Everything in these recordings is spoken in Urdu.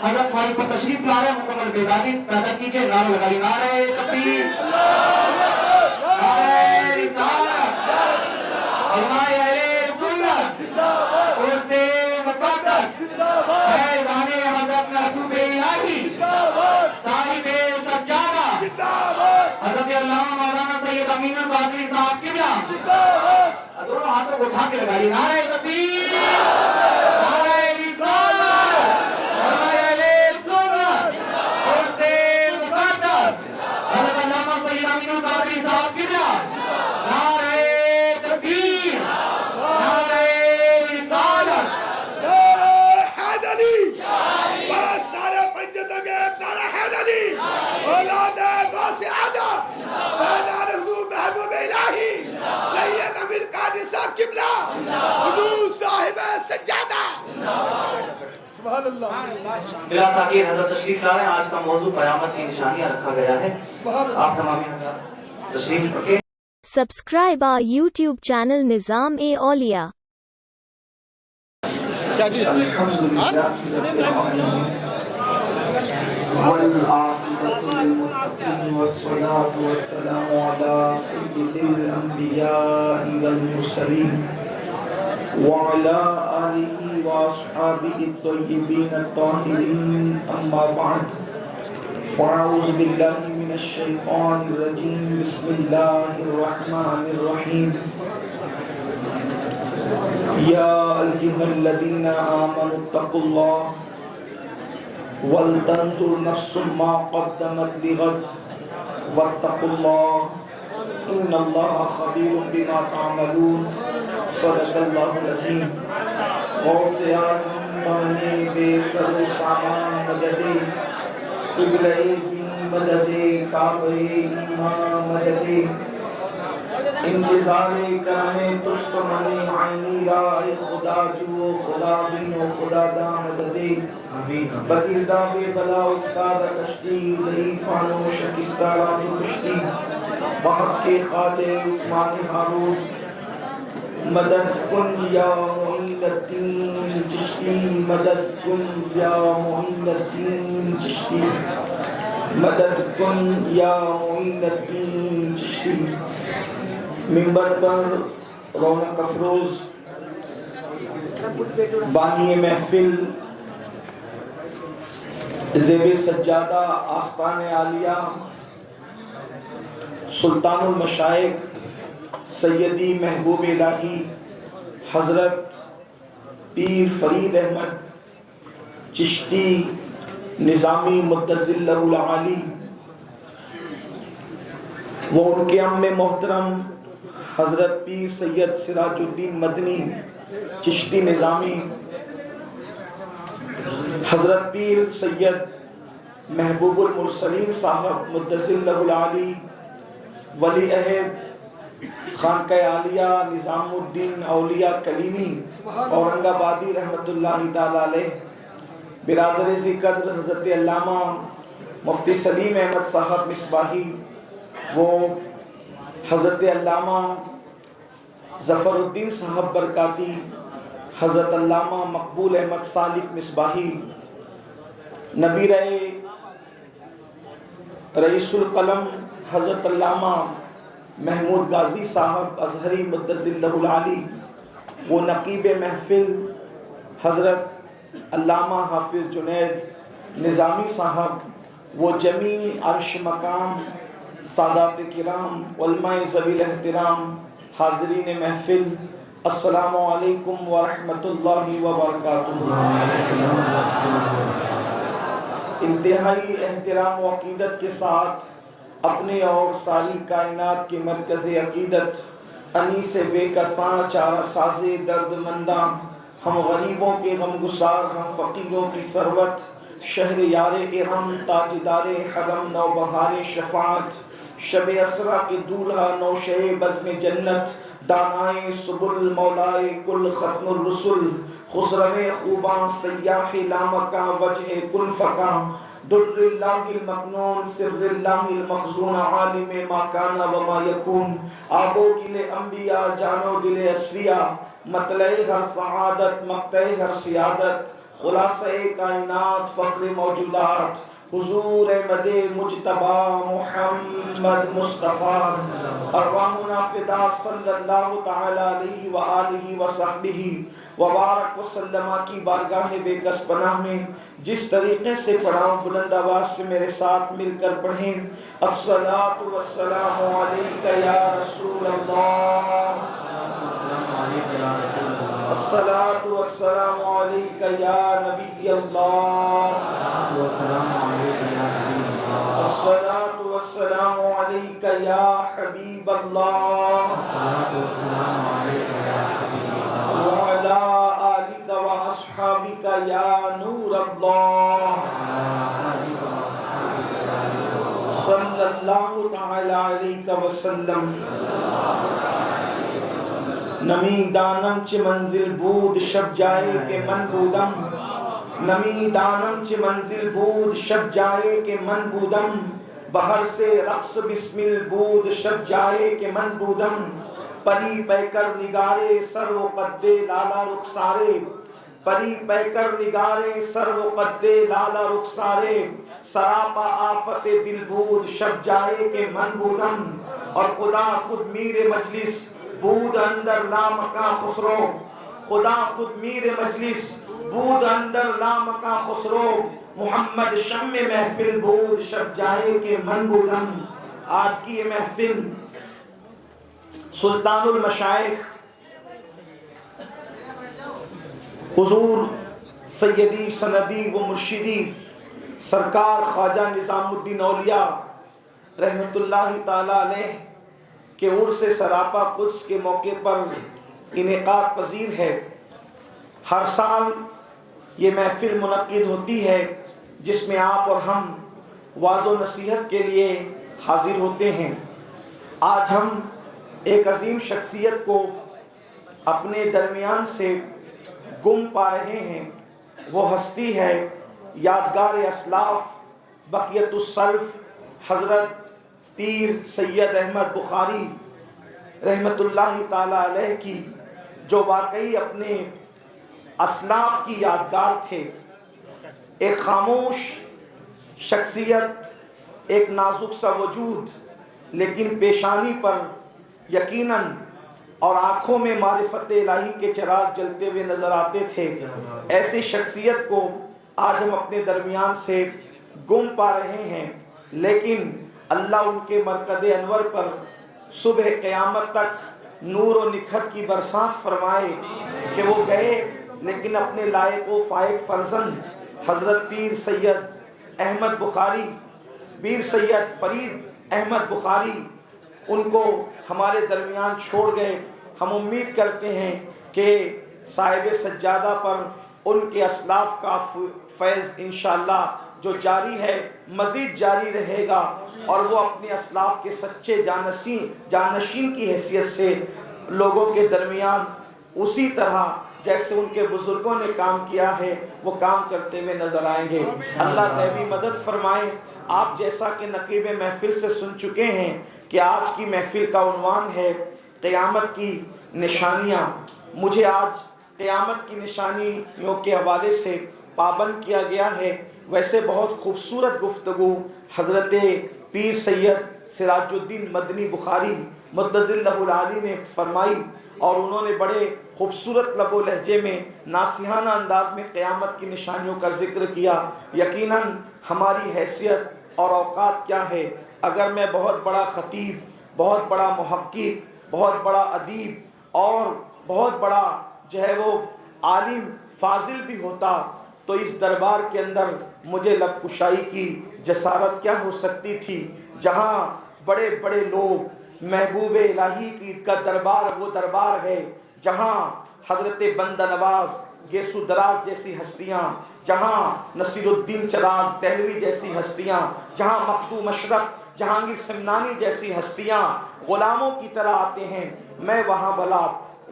حضرت مائی پر تشریف لا رہے ہیں، مکمل بیداری پیدا کیجئے، نعرہ لگائیے، نعرہ تکبیر، نعرہ رسالت، علماء اہل سنت، عرص مقدس، فیضان حضرت محبوب الہی، صاحب سجادہ، حضرت علامہ مولانا سید امین القادری صاحب قبلہ، دونوں ہاتھوں کو اٹھا کے لگائیے، نعرہ تکبیر، نعرہ رسالت، علماء اہل سنت، عرص مقدس، حضرت علامہ سید امین القادری صاحب قبلہ، نعرہ تکبیر، نعرہ رسالت، نعرہ حیدری، بس نعرہ پنجتن کے نعرہ حیدری، اولاد غوث اعظم، نعرہ محبوب الہی، سید امین قادری صاحب قبلہ، حضور صاحب سجادہ، سبحان اللہ۔ بلا تاخیر حضرت تشریف لا رہے ہیں۔ آج کا موضوع قیامت کی نشانیاں رکھا گیا ہے۔ آپ تمام حضرات تشریف رکھیں۔ Subscribe our YouTube channel Nizam A Aulia. کیا چیز؟ والعاقبة للمتقين والصلاة والسلام على سيد الأنبياء والمرسلين وعلى آله وأصحابه الطيبين الطاهرين أما بعد فأعوذ بالله من الشيطان الرجيم بسم الله الرحمن الرحيم يا أيها الذين آمنوا اتقوا الله وَلْتَنْظُرْ نَفْسٌ مَا قَدَّمَتْ لِغَدٍ وَاتَّقُوا اللَّهَ إِنَّ اللَّهَ خَبِيرٌ بِمَا تَعْمَلُونَ صدق اللہ العظیم۔ غوث اعظم بہنے بے سر و سامان مددے، قبلہ دین مددے، کعبہ ایمان مددے، انتظار کرنے تشت منے عینی رائے خدا جو خدا بین و خدا دا مددے، بگردہ بے بلا افتاد کشتی، ضعیفان و شکستہ رات کشتی، وحق کے خواجہ عثمان ہارون، مدد کن یا معین الدین چشتی، مدد کن یا معین الدین چشتی، مدد کن یا معین الدین چشتی۔ منبر پر رونق افروز بانی محفل زیب سجادہ آستان عالیہ سلطان المشائخ سیدی محبوب الہی حضرت پیر فرید احمد چشتی نظامی مدظل له العالی، وہ ان کے عم محترم حضرت پیر سید سراج الدین مدنی چشتی نظامی، حضرت پیر سید محبوب المرسلین صاحب مدظل له العالی، ولی عہد خانقہ عالیہ نظام الدین اولیاء کلیمی اورنگ آبادی رحمت اللہ تعالی علیہ، برادر ذی قدر حضرت علامہ مفتی سلیم احمد صاحب مصباحی، وہ حضرت علامہ ظفر الدین صاحب برکاتی، حضرت علامہ مقبول احمد سالک مصباحی، نبی رئیس القلم حضرت علامہ محمود غازی صاحب ازہری مدظل له العالی، وہ نقیب محفل حضرت علامہ حافظ جنید نظامی صاحب، وہ جمیع عرش مقام سادات کرام علماء ذوی الاحترام حاضرین محفل، السلام علیکم ورحمۃ اللہ وبرکاتہ۔ انتہائی احترام و عقیدت کے ساتھ اپنے اور ساری کائنات کے مرکز عقیدت انیس بے کساں چارہ ساز درد منداں، ہم غریبوں کے غم گسار، ہم فقیروں کی ثروت، شہر یار ارم تاجدار حرم نوبہار شفاعت، شب اسرا کے دولہا نوشہ بزم جنت، دانائے سبل مولائے کل ختم الرسل، خسرو خوباں سیاح لامکاں وجہ کل فکاں، در اللہ المکنون سر اللہ المخزون عالم ما کان وما یکون، آب و گل انبیاء جان و دل اصفیاء، مطلع ہر سعادت مقطع ہر سیادت، خلاصہ کائنات فخر موجودات حضور مد مجتبی محمد مصطفیٰ ارواحنا فدا صلی اللہ تعالی علیہ وآلہ وصحبہ وبارک وسلم کی بارگاہ بے کس پناہ میں جس طریقے سے پڑھاؤں بلند آواز سے میرے ساتھ مل کر پڑھیں الصلاۃ والسلام علیک یا رسول اللہ الصلاۃ والسلام علیک یا نبی اللہ الصلاۃ والسلام علیک یا حبیب اللہ وعلی آلک واصحابک یا نور اللہ صلی اللہ تعالی علیہ وسلم نمی دانم چ منزل بود شب جائے کہ من بودم نمی دانم چ منزل بود شب جائے کہ من بودم بہر سے رقص بسمل بود شب جائے کہ من بودم پری پیکر نگارے سر و قد لالا رخسارے پری پیکر نگارے سر و قد لالا رخسارے سراپا آفت دل بود شب جائے کہ من بودم اور خدا خود میر مجلس بود اندر لامکاں خسرو خدا خود میر مجلس بود اندر لامکاں خسرو محمد شم محفل بود شب جائے کہ من بودم آج کی یہ محفل سلطان المشائخ حضور سیدی سندی و مرشدی سرکار خواجہ نظام الدین اولیاء رحمت اللہ تعالی علیہ کہ عرس سراپا قدس کے موقع پر انعقاد پذیر ہے۔ ہر سال یہ محفل منعقد ہوتی ہے جس میں آپ اور ہم واعظ و نصیحت کے لیے حاضر ہوتے ہیں۔ آج ہم ایک عظیم شخصیت کو اپنے درمیان سے گم پا رہے ہیں۔ وہ ہستی ہے یادگار اسلاف بقیت السلف حضرت پیر سید احمد بخاری رحمت اللہ تعالی علیہ کی، جو واقعی اپنے اسلاف کی یادگار تھے۔ ایک خاموش شخصیت، ایک نازک سا وجود، لیکن پیشانی پر یقیناً اور آنکھوں میں معرفت الہی کے چراغ جلتے ہوئے نظر آتے تھے۔ ایسی شخصیت کو آج ہم اپنے درمیان سے گم پا رہے ہیں، لیکن اللہ ان کے مرکز انور پر صبح قیامت تک نور و نکھت کی برسات فرمائے کہ وہ گئے لیکن اپنے لائق و فائق فرزند حضرت پیر سید احمد بخاری، پیر سید فرید احمد بخاری ان کو ہمارے درمیان چھوڑ گئے۔ ہم امید کرتے ہیں کہ صاحب سجادہ پر ان کے اسلاف کا فیض انشاءاللہ جو جاری ہے مزید جاری رہے گا، اور وہ اپنے اسلاف کے سچے جانشین کی حیثیت سے لوگوں کے درمیان اسی طرح جیسے ان کے بزرگوں نے کام کیا ہے وہ کام کرتے ہوئے نظر آئیں گے۔ اللہ غیبی مدد فرمائے۔ آپ جیسا کہ نقیب محفل سے سن چکے ہیں کہ آج کی محفل کا عنوان ہے قیامت کی نشانیاں۔ مجھے آج قیامت کی نشانیوں کے حوالے سے پابند کیا گیا ہے۔ ویسے بہت خوبصورت گفتگو حضرت پیر سید سراج الدین مدنی بخاری مدظ اللہ العالی نے فرمائی، اور انہوں نے بڑے خوبصورت لب و لہجے میں ناصحانہ انداز میں قیامت کی نشانیوں کا ذکر کیا۔ یقیناً ہماری حیثیت اور اوقات کیا ہے؟ اگر میں بہت بڑا خطیب، بہت بڑا محقق، بہت بڑا ادیب اور بہت بڑا جو ہے وہ عالم فاضل بھی ہوتا تو اس دربار کے اندر مجھے لب کشائی کی جسارت کیا ہو سکتی تھی؟ جہاں بڑے بڑے لوگ محبوب الہی کی کا دربار وہ دربار ہے جہاں حضرت بندہ نواز گیسو دراز جیسی ہستیاں، جہاں نصیر الدین چراغ دہلوی جیسی ہستیاں، جہاں مخدوم اشرف جہانگیر سمنانی جیسی ہستیاں غلاموں کی طرح آتے ہیں، میں وہاں بلا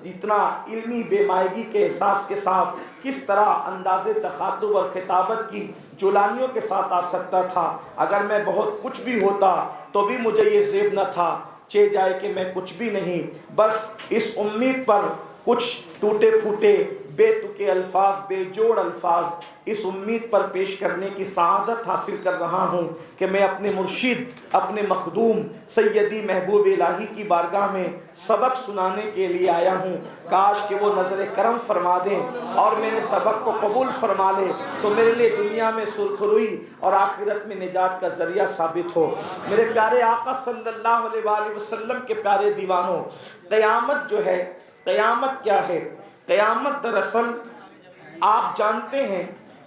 اتنا علمی بے مائگی کے احساس کے ساتھ کس طرح انداز تخاطب اور خطابت کی جولانیوں کے ساتھ آ سکتا تھا؟ اگر میں بہت کچھ بھی ہوتا تو بھی مجھے یہ زیب نہ تھا چے جائے کہ میں کچھ بھی نہیں، بس اس امید پر کچھ ٹوٹے پھوٹے بے تکے الفاظ، بے جوڑ الفاظ اس امید پر پیش کرنے کی سعادت حاصل کر رہا ہوں کہ میں اپنے مرشد، اپنے مخدوم سیدی محبوب الہی کی بارگاہ میں سبق سنانے کے لیے آیا ہوں۔ کاش کہ وہ نظر کرم فرما دیں اور میرے سبق کو قبول فرما لے تو میرے لیے دنیا میں سرخروئی اور آخرت میں نجات کا ذریعہ ثابت ہو۔ میرے پیارے آقا صلی اللہ علیہ وآلہ وسلم کے پیارے دیوانوں، قیامت جو ہے، قیامت کیا ہے؟ قیامت دراصل آپ جانتے ہیں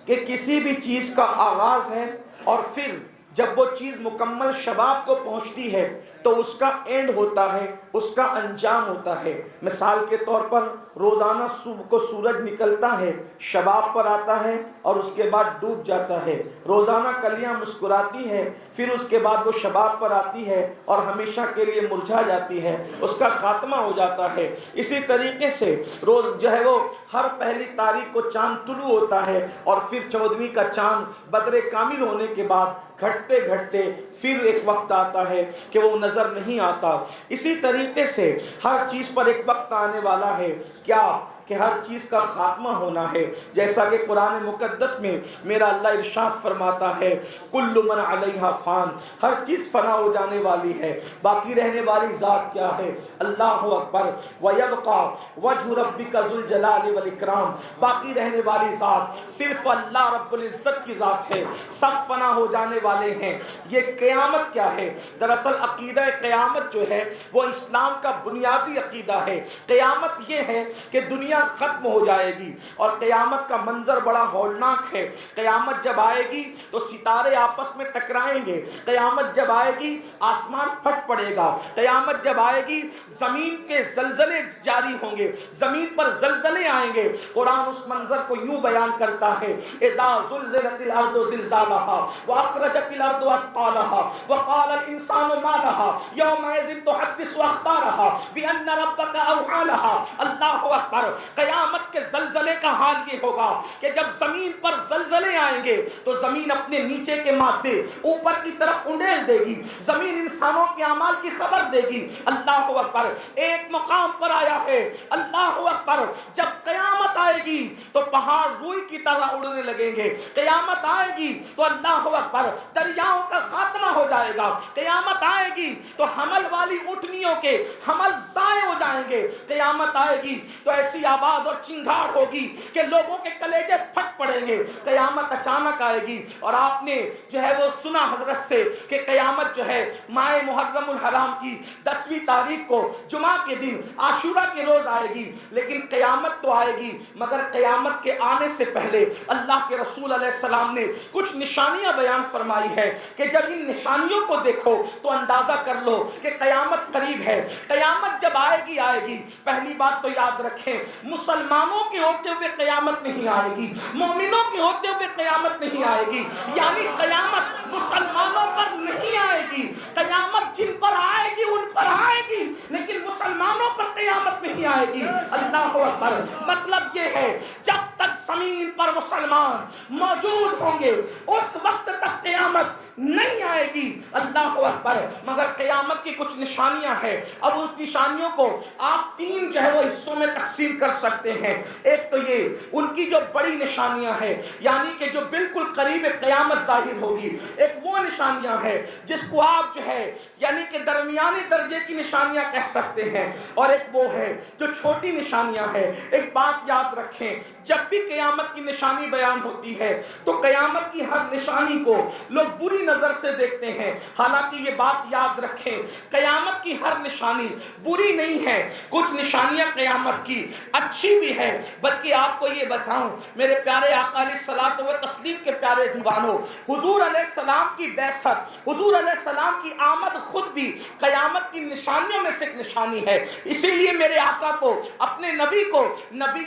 کہ کسی بھی چیز کا آغاز ہے اور پھر جب وہ چیز مکمل شباب کو پہنچتی ہے تو اس کا اینڈ ہوتا ہے، اس کا انجام ہوتا ہے۔ مثال کے طور پر روزانہ صبح کو سورج نکلتا ہے، شباب پر آتا ہے اور اس کے بعد ڈوب جاتا ہے۔ روزانہ کلیاں مسکراتی ہے، پھر اس کے بعد وہ شباب پر آتی ہے اور ہمیشہ کے لیے مرجھا جاتی ہے، اس کا خاتمہ ہو جاتا ہے۔ اسی طریقے سے روز جو ہے وہ ہر پہلی تاریخ کو چاند طلوع ہوتا ہے اور پھر 14ویں کا چاند بدر کامل ہونے کے بعد گھٹتے گھٹتے پھر ایک وقت آتا ہے کہ وہ نظر نہیں آتا۔ اسی طریقے سے ہر چیز پر ایک وقت آنے والا ہے، کیا کہ ہر چیز کا خاتمہ ہونا ہے۔ جیسا کہ قرآن مقدس میں میرا اللہ ارشاد فرماتا ہے کل من علیہا فان، ہر چیز فنا ہو جانے والی ہے، باقی رہنے والی ذات کیا ہے؟ اللہ اکبر۔ وَيَبْقَى وَجْهُ رَبِّكَ ذُو الْجَلَالِ وَالْإِكْرَامِ، باقی رہنے والی ذات صرف اللہ رب العزت کی ذات ہے، سب فنا ہو جانے والے ہیں۔ یہ قیامت کیا ہے؟ دراصل عقیدہ قیامت جو ہے وہ اسلام کا بنیادی عقیدہ ہے۔ قیامت یہ ہے کہ دنیا ختم ہو جائے گی اور قیامت کا منظر بڑا ہولناک ہے۔ قیامت جب آئے گی تو ستارے آپس میں ٹکرائیں گے، قیامت جب آئے گی آسمان پھٹ پڑے گا، قیامت جب آئے گی زمین کے زلزلے جاری ہوں گے، زمین پر زلزلے آئیں گے۔ قرآن اس منظر کو یوں بیان کرتا ہے اذا زلزلت الارض زلزالها واخرجت الارض اثقالها وقال الانسان ما لها يومئذ تحدث اخبارها بان ربك اوحى لها۔ اللہ اکبر۔ قیامت کے زلزلے کا حال یہ ہوگا کہ جب زمین پر زلزلے آئیں گے تو زمین اپنے نیچے کے مادے اوپر کی طرف انڈیل دے گی، زمین انسانوں کے اعمال کی خبر دے گی۔ اللہ اکبر۔ ایک مقام پر آیا ہے اللہ اکبر، جب قیامت آئے گی تو پہاڑ روئی کی طرح اڑنے لگیں گے، قیامت آئے گی تو اللہ اکبر دریاؤں کا خاتمہ ہو جائے گا، قیامت آئے گی تو حمل والی اونٹنیوں کے حمل ضائع ہو جائیں گے، قیامت آئے گی تو ایسی آواز اور چنگھاڑ ہوگی کہ لوگوں کے کلیجے پھٹ پڑیں گے۔ قیامت اچانک آئے گی اور آپ نے جو ہے وہ سنا حضرت سے کہ قیامت جو ہے ماہ محرم الحرام کی 10ویں تاریخ کو جمعہ کے دن عاشورہ کے روز آئے گی، لیکن قیامت تو آئے گی مگر قیامت کے آنے سے پہلے اللہ کے رسول علیہ السلام نے کچھ نشانیاں بیان فرمائی ہے کہ جب ان نشانیوں کو دیکھو تو اندازہ کر لو کہ قیامت قریب ہے۔ قیامت جب آئے گی پہلی بات تو یاد رکھیں مسلمانوں کے ہوتے ہوئے قیامت نہیں آئے گی، مومنوں کے ہوتے ہوئے قیامت نہیں آئے گی، یعنی قیامت مسلمانوں پر نہیں آئے گی، قیامت جن پر آئے گی ان پر آئے گی لیکن مسلمانوں پر قیامت نہیں آئے گی۔ اللہ اکبر۔ مطلب یہ ہے جب تک زمین پر مسلمان موجود ہوں گے اس وقت تک قیامت نہیں آئے گی۔ اللہ اکبر۔ مگر قیامت کی کچھ نشانیاں ہیں، اب اس نشانیوں کو آپ 3 جو ہے وہ حصوں میں تقسیم کر سکتے ہیں۔ ایک تو یہ ان کی جو بڑی نشانیاں ہیں یعنی کہ جو بالکل قریب قیامت ظاہر ہوگی، ایک وہ نشانیاں ہیں جس کو آپ جو ہے یعنی کہ درمیانی درجے کی نشانیاں کہہ سکتے ہیں، اور ایک وہ ہے جو چھوٹی نشانیاں ہیں۔ ایک بات یاد رکھیں، جب بھی قیامت کی نشانی بیان ہوتی ہے تو قیامت کی ہر نشانی کو لوگ بری نظر سے دیکھتے ہیں، حالانکہ یہ بات یاد رکھیں قیامت کی ہر نشانی بری نہیں ہے، کچھ نشانیاں قیامت کی اچھی بھی ہے۔ بلکہ آپ کو یہ بتاؤں میرے پیارے آقا علیہ الصلوۃ والتسلیم کے پیارے دیوانوں، حضور علیہ السلام کی بعثت، حضور علیہ السلام کی آمد خود بھی قیامت کی نشانیوں میں سے ایک نشانی ہے۔ اسی لیے میرے آقا کو، اپنے نبی کو نبی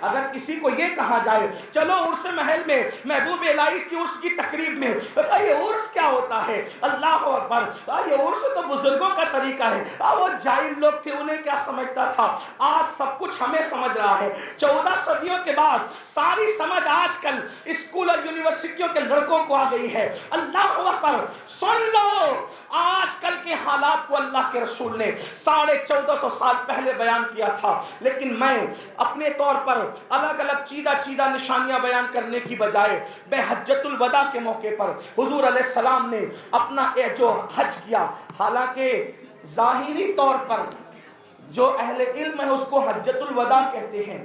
اگر کسی کو یہ کہا جائے چلو عرس محل میں محبوب الہی کی عرس کی تقریب میں، یہ عرس کیا ہوتا ہے؟ اللہ اکبر، یہ عرس تو بزرگوں کا طریقہ ہے۔ وہ جاہل لوگ تھے، انہیں کیا سمجھتا تھا؟ آج سب کچھ ہمیں سمجھ رہا ہے۔ 14 صدیوں کے بعد ساری سمجھ آج کل اسکول اور یونیورسٹیوں کے لڑکوں کو آ گئی ہے۔ اللہ اکبر، سن لو آج کل کے حالات کو اللہ کے رسول نے 1450 سال پہلے بیان کیا تھا، لیکن میں اپنے طور پر الگ الگ چیدہ نشانیاں بیان کرنے کی بجائے میں حجۃ الوداع کے موقع پر حضور علیہ السلام نے اپنا جو حج کیا، حالانکہ ظاہری طور پر جو اہل علم ہے اس کو حجۃ الوداع کہتے ہیں،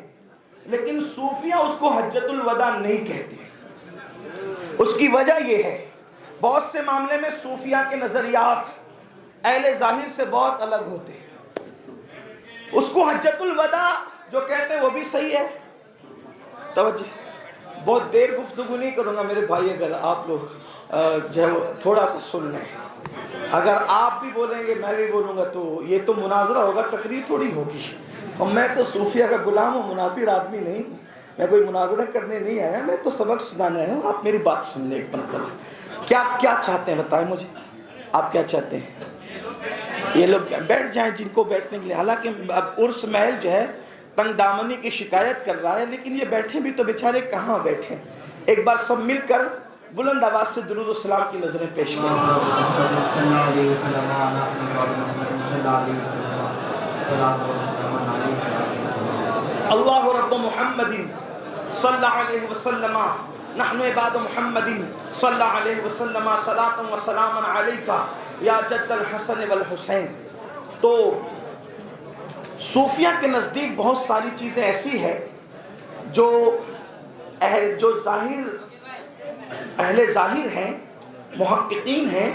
لیکن صوفیہ اس کو حجۃ الوداع نہیں کہتے۔ اس کی وجہ یہ ہے بہت سے معاملے میں صوفیہ کے نظریات اہل ظاہر سے بہت الگ ہوتے ہیں۔ اس کو حجۃ الوداع جو کہتے ہیں وہ بھی صحیح ہے۔ توجہ، بہت دیر گفتگو نہیں کروں گا میرے بھائی، اگر آپ لوگ جو تھوڑا سا سن لیں، اگر آپ بھی بولیں گے میں بھی بولوں گا تو یہ تو مناظرہ ہوگا، تقریر تھوڑی ہوگی۔ اور میں تو صوفیہ کا غلام ہوں، مناظر آدمی نہیں، میں کوئی مناظرہ کرنے نہیں آیا، میں تو سبق سنانے آیا ہوں۔ آپ میری بات سن لیں ایک مرتبہ، کیا چاہتے ہیں بتائیں مجھے، آپ کیا چاہتے ہیں؟ یہ لوگ بیٹھ جائیں جن کو بیٹھنے کے لیے، حالانکہ اب عرس محل جو ہے تنگ دامنی کی شکایت کر رہا ہے، لیکن یہ بیٹھے بھی تو بیچارے کہاں بیٹھے۔ ایک بار سب مل کر بلند آواز سے درود و سلام کی نظریں پیش کریں۔ اللہ رب محمد صلی اللہ علیہ وسلم، نحن عباد محمد صلی اللہ علیہ وسلم، صلاۃ و سلام علیکہ یا جد الحسن والحسین۔ تو صوفیہ کے نزدیک بہت ساری چیزیں ایسی ہیں جو اہل ظاہر ہیں، محققین ہیں،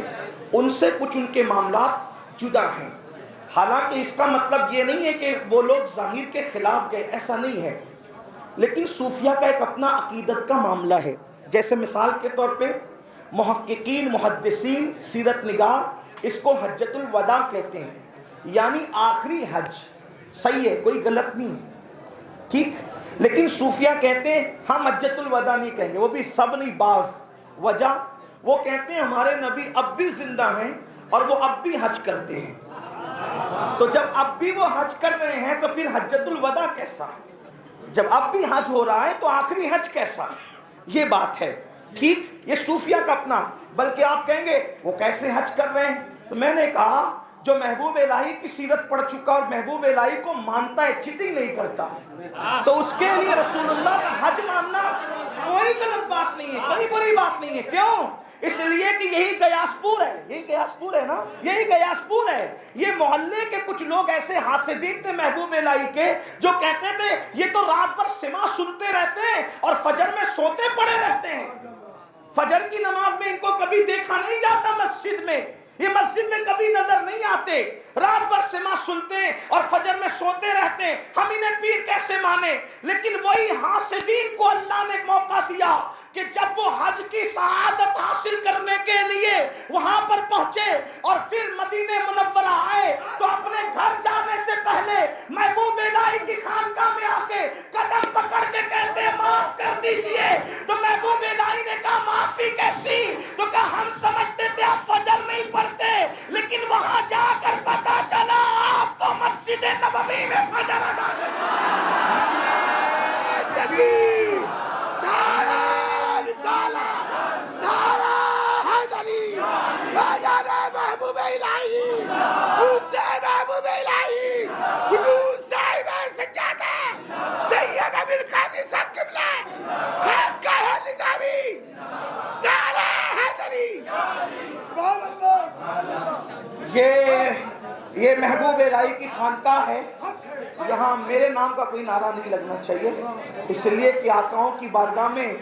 ان سے کچھ ان کے معاملات جدا ہیں۔ حالانکہ اس کا مطلب یہ نہیں ہے کہ وہ لوگ ظاہر کے خلاف گئے، ایسا نہیں ہے، لیکن صوفیہ کا ایک اپنا عقیدت کا معاملہ ہے۔ جیسے مثال کے طور پہ محققین، محدثین، سیرت نگار اس کو حجۃ الوداع کہتے ہیں، یعنی آخری حج۔ صحیح ہے، کوئی غلط نہیں ہے، ٹھیک۔ لیکن صوفیہ کہتے ہیں ہم حجۃ الوداع نہیں کہیں گے، وہ بھی سب نہیں، بعض۔ وجہ وہ کہتے ہیں ہمارے نبی اب بھی زندہ ہیں اور وہ اب بھی حج کرتے ہیں، تو جب اب بھی وہ حج کر رہے ہیں تو پھر حجۃ الوداع کیسا؟ جب اب بھی حج ہو رہا ہے تو آخری حج کیسا؟ یہ بات ہے، ٹھیک۔ یہ صوفیہ کا اپنا، بلکہ آپ کہیں گے وہ کیسے حج کر رہے ہیں؟ تو میں نے کہا جو محبوب الہی کی سیرت پڑھ چکا اور محبوب الہی کو مانتا ہے، چٹنگ نہیں کرتا، تو اس کے لیے رسول اللہ کا حج ماننا کوئی غلط بات نہیں ہے، کوئی بری بات نہیں ہے۔ کیوں؟ اس لیے کہ یہی گیاسپور ہے، یہی گیاسپور ہے نا، یہی گیاسپور ہے۔ یہ محلے کے کچھ لوگ ایسے حاسدین تھے محبوب الہی کے جو کہتے تھے یہ تو رات بھر سما سنتے رہتے ہیں اور فجر میں سوتے پڑے رہتے ہیں، فجر کی نماز میں ان کو کبھی دیکھا نہیں جاتا، مسجد میں یہ مسجد میں کبھی نظر نہیں آتے، رات بھر سما سنتے ہیں اور فجر میں سوتے رہتے ہیں، ہم انہیں پیر کیسے مانے؟ لیکن وہی حاسدین کو اللہ نے موقع دیا کہ جب وہ حج کی سعادت حاصل کرنے کے لیے وہاں پر پہنچے اور پھر مدینہ منورہ آئے تو اپنے گھر جانے سے پہلے محبوب الہی کی خانقاہ میں آ کے قدم پکڑ کے کہتے ہیں معاف کر دیجئے، تو محبوب الہی نے کہا معافی کیسی؟ تو کہا ہم سمجھتے تھے آپ فجر نہیں پڑھتے، لیکن وہاں جا کر پتا چلا آپ تو مسجد نبوی میں فجر ادا کرتے۔ محبوب الہی محبوب الہی حضور صاحب سجادہ سید ابی القادر صاحب قبلہ خانقاہ نظامی نعرہ حیدری۔ یہ محبوب الہی کی خانقاہ ہے، یہاں میرے نام کا کوئی نعرہ نہیں لگنا چاہیے، اس لیے کہ آقاؤں کی بارگاہ میں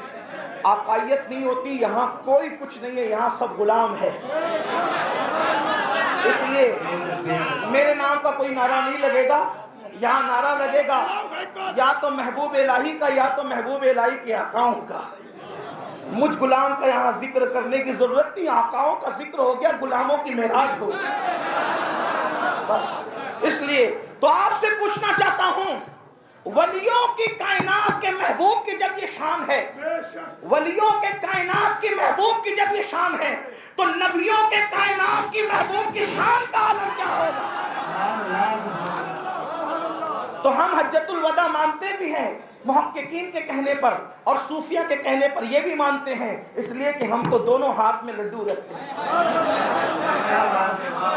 آقائیت نہیں ہوتی، یہاں کوئی کچھ نہیں ہے، یہاں سب غلام ہے، اس لیے میرے نام کا کوئی نعرہ نہیں لگے گا، یہاں نعرہ لگے گا یا تو محبوب الہی کا یا تو محبوب الہی کے آقاؤں کا۔ مجھ غلام کا یہاں ذکر کرنے کی ضرورت نہیں، آقاؤں کا ذکر ہو گیا، غلاموں کی معراج ہو گئی، بس۔ اس لیے تو آپ سے پوچھنا چاہتا ہوں ولیوں کی کائنات کے محبوب کی جب یہ شان ہے، ولیوں کے کائنات کی محبوب کی جب یہ شان ہے، تو نبیوں کے کائنات کی محبوب کی شان کا عالم کیا ہوگا؟ تو ہم حجۃ الوداع مانتے بھی ہیں محققین کے کہنے پر، اور صوفیہ کے کہنے پر یہ بھی مانتے ہیں، اس لیے کہ ہم تو دونوں ہاتھ میں لڈو رکھتے ہیں۔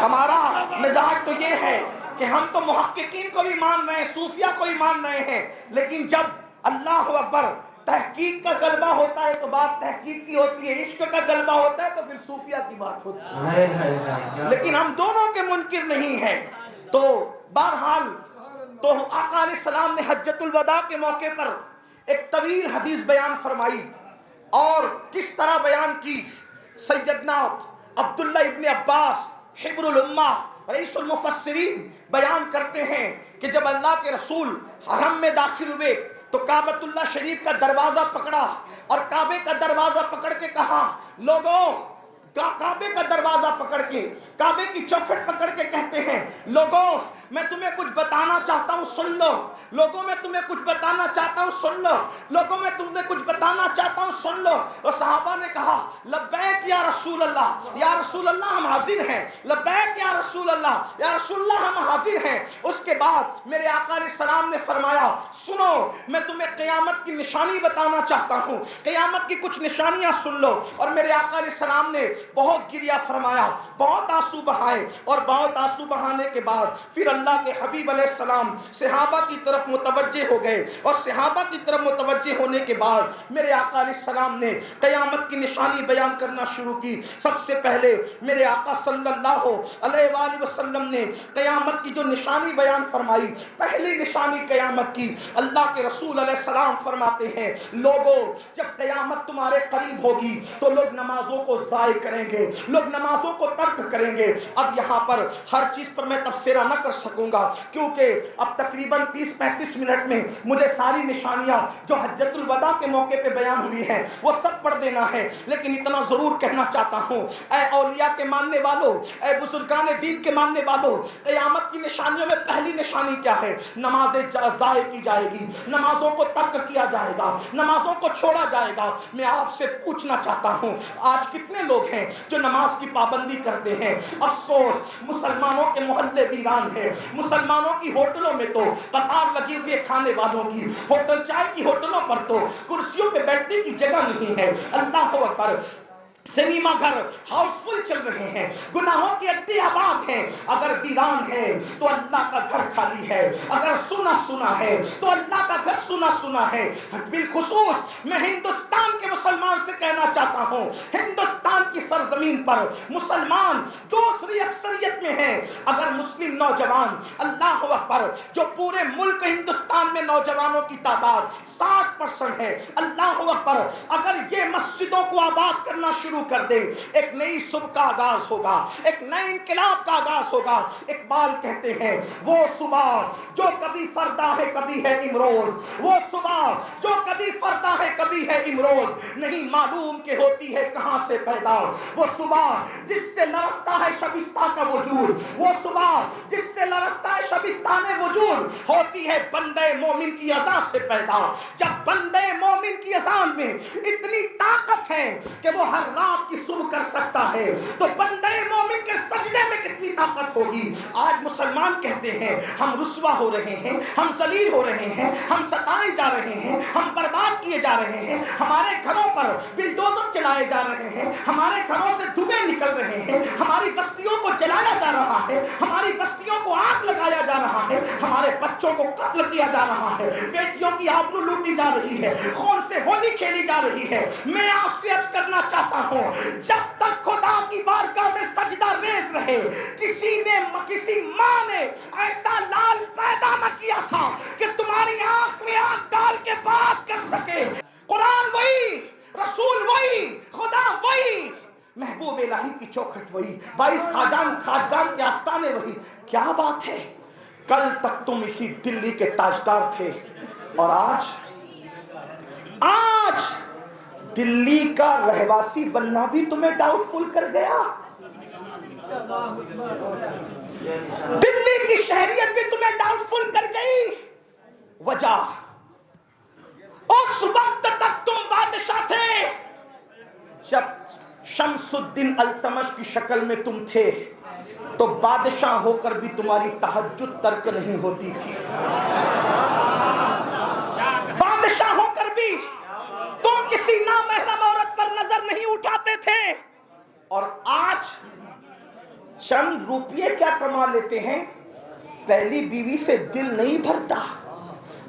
ہمارا مزاج تو یہ ہے کہ ہم تو محققین کو بھی مان رہے ہیں، صوفیہ کو بھی مان رہے ہیں، لیکن جب اللہ اکبر تحقیق کا غلبہ ہوتا ہے تو بات تحقیق کی ہوتی ہے، عشق کا غلبہ ہوتا ہے تو پھر صوفیہ کی بات ہوتی ہے، لیکن ہم دونوں کے منکر نہیں ہیں۔ تو بہرحال تو آقا علیہ السلام نے حجۃ الوداع کے موقع پر ایک طویل حدیث بیان فرمائی، اور کس طرح بیان کی؟ سیدنا عبداللہ ابن عباس حبر الامہ رئیس المفسرین بیان کرتے ہیں کہ جب اللہ کے رسول حرم میں داخل ہوئے تو کعبۃ اللہ شریف کا دروازہ پکڑا، اور کعبے کا دروازہ پکڑ کے کہا، لوگوں، کعبے کا دروازہ پکڑ کے، کعبے کی چوکھٹ پکڑ کے کہتے ہیں، لوگوں میں تمہیں کچھ بتانا چاہتا ہوں، سن لو، لوگوں میں تمہیں کچھ بتانا چاہتا ہوں، سن لو، لوگوں میں تمہیں کچھ بتانا چاہتا ہوں، سن لو۔ اور صحابہ نے کہا، لبیک یا رسول اللہ، یا رسول اللہ ہم حاضر ہیں، لبیک یا رسول اللہ، یا رسول اللہ ہم حاضر ہیں۔ اس کے بعد میرے آقا علیہ السلام نے فرمایا، سنو میں تمہیں قیامت کی نشانی بتانا چاہتا ہوں، قیامت کی کچھ نشانیاں سن لو۔ اور میرے آقا علیہ السلام نے بہت گریہ فرمایا، بہت آنسو بہائے، اور بہت آنسو بہانے کے بعد پھر اللہ کے حبیب علیہ السلام صحابہ کی طرف متوجہ ہو گئے، اور صحابہ کی طرف متوجہ ہونے کے بعد میرے آقا علیہ السلام نے قیامت کی نشانی بیان کرنا شروع کی۔ سب سے پہلے میرے آقا صلی اللہ علیہ وآلہ وسلم نے قیامت کی جو نشانی بیان فرمائی، پہلی نشانی قیامت کی، اللہ کے رسول علیہ السلام فرماتے ہیں، لوگوں جب قیامت تمہارے قریب ہوگی تو لوگ نمازوں کو ضائع کریں گے، لوگ نمازوں کو ترک کریں گے۔ اب یہاں پر ہر چیز پر میں تبصرہ نہ کر سکوں گا، کیونکہ اب تقریباً 30-35 منٹ میں مجھے ساری نشانیاں جو حجۃ الوداع کے موقع پہ بیان ہوئی ہیں وہ سب پڑھ دینا ہے، لیکن اتنا ضرور کہنا چاہتا ہوں، اے اولیاء کے ماننے والوں، اے بزرگان دین کے ماننے والوں، قیامت کی نشانیوں میں پہلی نشانی کیا ہے؟ نمازیں ضائع کی جائے گی، نمازوں کو ترک کیا جائے گا، نمازوں کو چھوڑا جائے گا۔ میں آپ سے پوچھنا چاہتا ہوں، آج کتنے لوگ ہیں جو نماز کی پابندی کرتے ہیں؟ افسوس، مسلمانوں کے محلے ویران ہیں، مسلمانوں کی ہوٹلوں میں تو قطار لگی ہوئی ہے کھانے والوں کی، ہوٹل چائے کی ہوٹلوں پر تو کرسیوں پہ بیٹھنے کی جگہ نہیں ہے۔ اللہ اکبر، سنیما گھر ہاؤس فل چل رہے ہیں، گناہوں کی اڈے آباد ہیں۔ اگر ویران ہے تو اللہ کا گھر خالی ہے، اگر سنا سنا ہے تو اللہ کا گھر سنا سنا ہے۔ بالخصوص میں ہندوستان کے مسلمان سے کہنا چاہتا ہوں، ہندوستان کی سرزمین پر مسلمان دوسری اکثریت میں ہیں۔ اگر مسلم نوجوان، اللہ اکبر، جو پورے ملک ہندوستان میں نوجوانوں کی تعداد 60% ہے، اللہ اکبر، اگر یہ مسجدوں کو آباد کرنا شروع کر دے، ایک نئی صبح کا آغاز ہوگا، ایک نئے انقلاب کا آغاز ہوگا۔ اقبال کہتے ہیں، وہ صبح جو کبھی فردا ہے کبھی ہے امروز، وہ صبح جو کبھی فردا ہے کبھی ہے امروز، نہیں معلوم کہ ہوتی ہے کہاں سے پیدا، وہ صبح جس سے لرزتا ہے شبستہ کا وجود، وہ صبح جس سے لرزتا ہے شبستان وجود، ہوتی ہے بندے مومن کی اذان سے پیدا۔ جب بندے مومن کی اذان میں اتنی طاقت ہے کہ وہ ہر رات کی صبح کر سکتا ہے، تو بندے مومن کے سجدے میں کتنی طاقت ہوگی۔ آج مسلمان کہتے ہیں ہم رسوا ہو رہے ہیں، ہم ذلیل ہو رہے ہیں، ہم ستائے جا رہے ہیں، ہم برباد کیے جا رہے ہیں، ہمارے گھروں پر بلڈوزر چلائے جا رہے ہیں، ہمارے گھروں سے دھوئیں نکل رہے ہیں، ہماری بستیوں کو جلایا جا رہا ہے، ہماری بستیوں کو آگ لگایا جا رہا ہے، ہمارے بچوں کو قتل کیا جا رہا ہے، بیٹیوں کی آبرو لوٹی جا رہی ہے، خون سے ہولی کھیلی جا رہی ہے۔ میں آپ سے عرض کرنا چاہتا ہوں، جب تک خدا کی بارگاہ میں سجدہ ریز رہے، کسی ماں نے ایسا لال پیدا نہ کیا تھا کہ تمہاری آنکھ میں آنکھ ڈال کے بات کر سکے۔ قرآن وہی، رسول وہی، خدا وہی، محبوب الہی کی چوکھٹ وہی، 22 خاجگان کے آستانے وہی۔ کیا بات ہے، کل تک تم اسی دلی کے تاجدار تھے، اور آج دلی کا رہواسی بننا بھی تمہیں ڈاؤٹ فل کر گیا، دلی کی شہریت بھی تمہیں ڈاؤٹ فل کر گئی۔ وجہ اس وقت تک تم بادشاہ تھے جب شمس الدین التمش کی شکل میں تم تھے تو بادشاہ ہو کر بھی تمہاری تہجد ترک نہیں ہوتی تھی. بادشاہ ہو کر بھی تم کسی نامحرم عورت پر نظر نہیں اٹھاتے تھے. اور آج چند روپیے کیا کما لیتے ہیں, پہلی بیوی سے دل نہیں بھرتا,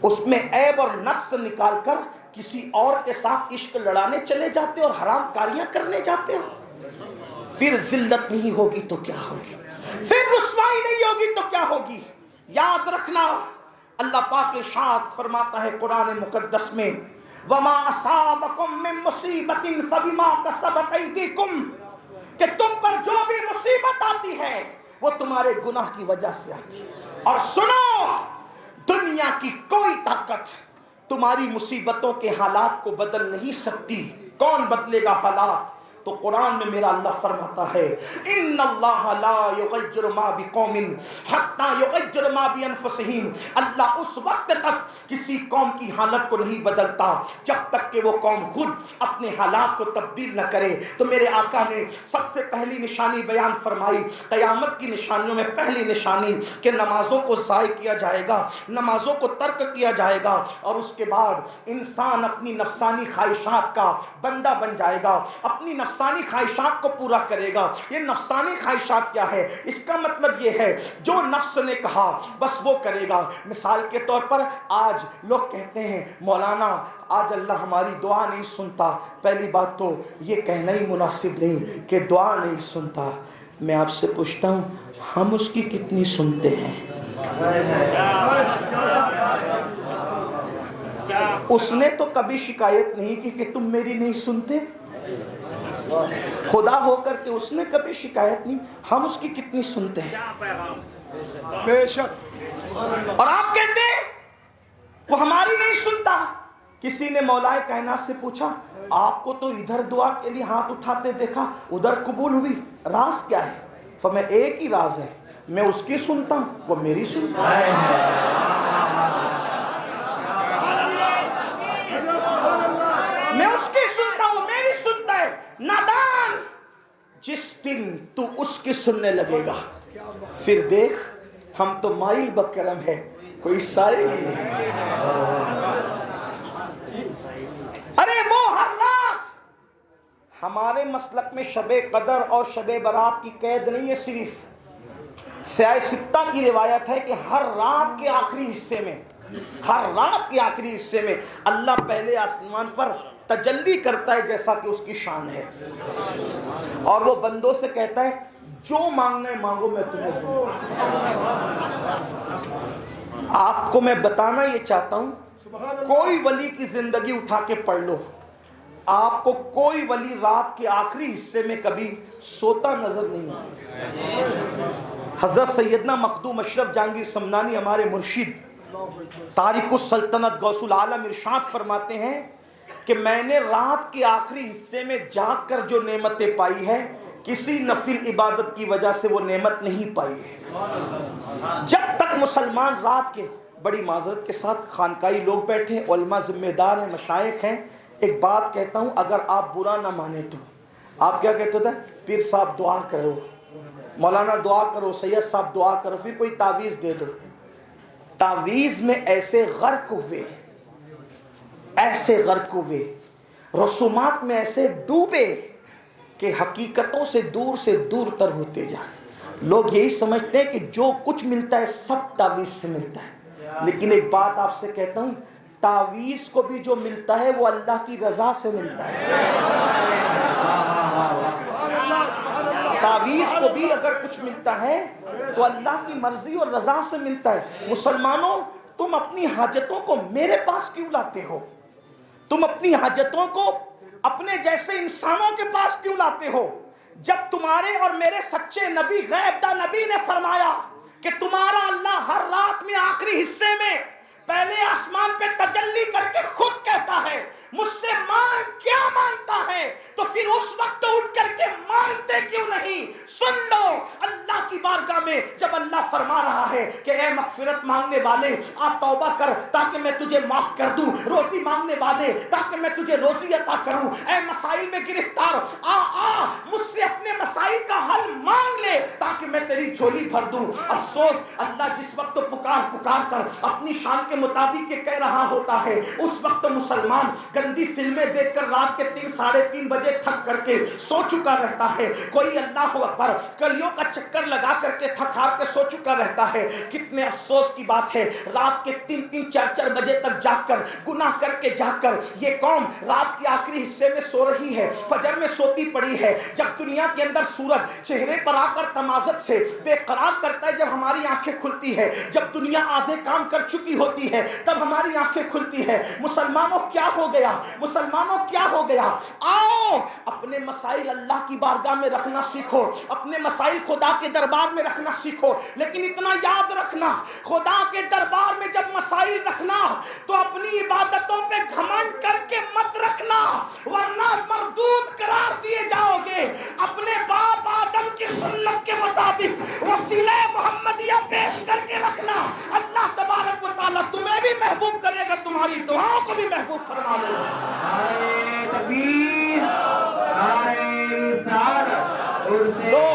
اس میں عیب اور نقص نکال کر کسی اور کے ساتھ عشق لڑانے چلے جاتے اور حرام کاریاں کرنے جاتے ہو. پھر ذلت نہیں ہوگی تو کیا ہوگی, پھر رسوائی نہیں ہوگی تو کیا ہوگی. یاد رکھنا, اللہ پاک ارشاد فرماتا ہے قرآن مقدس میں, وما اصابکم من مصیبت فبما کسبت ایدیکم, کہ تم پر جو بھی مصیبت آتی ہے وہ تمہارے گناہ کی وجہ سے آتی ہے. اور سنو, دنیا کی کوئی طاقت تمہاری مصیبتوں کے حالات کو بدل نہیں سکتی. کون بدلے گا حالات؟ تو قرآن میں میرا اللہ فرماتا ہے, ان اللہ لا یغیر ما بقوم حتی یغیر ما بانفسہم. اللہ اس وقت تک کسی قوم کی حالت کو نہیں بدلتا جب تک کہ وہ قوم خود اپنے حالات کو تبدیل نہ کرے. تو میرے آقا نے سب سے پہلی نشانی بیان فرمائی, قیامت کی نشانیوں میں پہلی نشانی کہ نمازوں کو ضائع کیا جائے گا, نمازوں کو ترک کیا جائے گا, اور اس کے بعد انسان اپنی نفسانی خواہشات کا بندہ بن جائے گا, اپنی نفسانی خواہشات کو پورا کرے گا. یہ نفسانی خواہشات کیا ہے؟ اس کا مطلب یہ ہے جو نفس نے کہا بس وہ کرے گا. مثال کے طور پر آج لوگ کہتے ہیں مولانا آج اللہ ہماری دعا نہیں سنتا. پہلی بات تو یہ کہنا ہی مناسب نہیں کہ دعا نہیں سنتا. میں آپ سے پوچھتا ہوں, ہم اس کی کتنی سنتے ہیں؟ اس نے تو کبھی شکایت نہیں کی کہ تم میری نہیں سنتے. خدا ہو کر کے اس نے کبھی شکایت نہیں. ہم اس کی کتنی سنتے ہیں؟ بے شک. اور آپ کہتے ہیں وہ ہماری نہیں سنتا. کسی نے مولا کائنات سے پوچھا, آپ کو تو ادھر دعا کے لیے ہاتھ اٹھاتے دیکھا, ادھر قبول ہوئی, راز کیا ہے؟ فرمایا ایک ہی راز ہے, میں اس کی سنتا ہوں, وہ میری سنتا ہے. میں اس کی سنتا ہوں, میری سنتا ہے. نادان, جس دن تو اس کی سننے لگے گا پھر دیکھ ہم تو مائل بکرم ہے, کوئی سائل نہیں. ارے وہ ہر رات, ہمارے مسلک میں شب قدر اور شب برات کی قید نہیں ہے, صرف سیاہ ستہ کی روایت ہے کہ ہر رات کے آخری حصے میں, ہر رات کے آخری حصے میں اللہ پہلے آسمان پر تجلی کرتا ہے جیسا کہ اس کی شان ہے, اور وہ بندوں سے کہتا ہے جو مانگنا ہے مانگو میں تمہیں دوں. آپ کو میں بتانا یہ چاہتا ہوں, کوئی ولی کی زندگی اٹھا کے پڑھ لو, آپ کو کوئی ولی رات کے آخری حصے میں کبھی سوتا نظر نہیں آتا. حضرت سیدنا مخدوم اشرف جہانگیر سمنانی ہمارے مرشد تارک السلطنت غوث العالم ارشاد فرماتے ہیں کہ میں نے رات کے آخری حصے میں جاگ کر جو نعمتیں پائی ہے کسی نفل عبادت کی وجہ سے وہ نعمت نہیں پائی ہے. جب تک مسلمان رات کے, بڑی معذرت کے ساتھ خانقاہی لوگ بیٹھے, علماء ذمہ دار ہیں, مشائخ ہیں, ایک بات کہتا ہوں, اگر آپ برا نہ مانے تو آپ کیا کہتے تھے؟ پیر صاحب دعا کرو, مولانا دعا کرو, سید صاحب دعا کرو, پھر کوئی تعویذ دے دو. تعویذ میں ایسے غرق ہوئے, ایسے غرق ہوئے, رسومات میں ایسے ڈوبے کہ حقیقتوں سے دور تر ہوتے جائیں. لوگ یہی سمجھتے ہیں کہ جو کچھ ملتا ہے سب تعویذ سے ملتا ہے. لیکن ایک بات آپ سے کہتا ہوں, تعویذ کو بھی جو ملتا ہے وہ اللہ کی رضا سے ملتا ہے. تعویذ کو بھی اگر کچھ ملتا ہے تو اللہ کی مرضی اور رضا سے ملتا ہے. مسلمانوں, تم اپنی حاجتوں کو میرے پاس کیوں لاتے ہو؟ تم اپنی حاجتوں کو اپنے جیسے انسانوں کے پاس کیوں لاتے ہو؟ جب تمہارے اور میرے سچے نبی غیب دا نبی نے فرمایا کہ تمہارا اللہ ہر رات میں آخری حصے میں پہلے آسمان پہ تجلی کر کے خود کہتا ہے مجھ سے مانگ, کیا مانگتا ہے؟ تو پھر اس وقت اٹھ کر کے مانگتے کیوں نہیں؟ سن لو, اللہ کی بارگاہ میں جب اللہ فرما رہا ہے کہ اے مغفرت مانگنے والے آپ توبہ کر تاکہ میں تجھے معاف کر دوں، روزی مانگنے والے تاکہ میں تجھے روزی عطا کروں، اے مسائل میں گرفتار آ مجھ سے اپنے مسائل کا حل مانگ لے تاکہ میں تیری جھولی بھر دوں۔ افسوس اللہ جس وقت پکار کر اپنی شان کے مطابق یہ کہہ رہا ہوتا ہے، اس وقت مسلمان گندی فلمیں دیکھ کر رات کے 3 ساڑھے 3 بجے تھک کر کے سو چکا رہتا ہے، کوئی اللہ اکبر کلیوں کا چکر لگا کر کے تھک ہار کے سو چکا رہتا ہے۔ کتنے افسوس کی بات ہے، رات کے 3 4 بجے تک جاگ کر گناہ کر کے جاگ کر یہ قوم رات کے آخری حصے میں سو رہی ہے، فجر میں سوتی پڑی ہے۔ جب دنیا کے اندر سورج چہرے پر آ کر تمازت سے بے قرار کرتا ہے، جب ہماری آنکھیں کھلتی ہے، جب دنیا آدھے کام کر چکی ہوتی ہے تب ہماری آنکھیں کھلتی ہے۔ مسلمانوں کیا ہو گیا، مسلمانوں کیا ہو گیا؟ آؤ اپنے مسائل اللہ کی بارگاہ میں رکھنا سیکھو، اپنے مسائل خدا کے دربار میں رکھنا سیکھو، لیکن اتنا یاد رکھنا خدا کے دربار میں جب مسائل رکھنا تو اپنی عبادتوں پہ گھمنڈ کر کے مت رکھنا، ورنہ مردود قرار دیے جاؤ گے۔ اپنے باپ آدم کی سنت کے مطابق وسیلہ محمدیہ پیش کر کے رکھنا، اللہ تبارک و تعالیٰ تمہیں بھی محبوب کرے گا، تمہاری دعاؤں کو بھی محبوب فرما لے گا۔ نعرہ تکبیر، نعرہ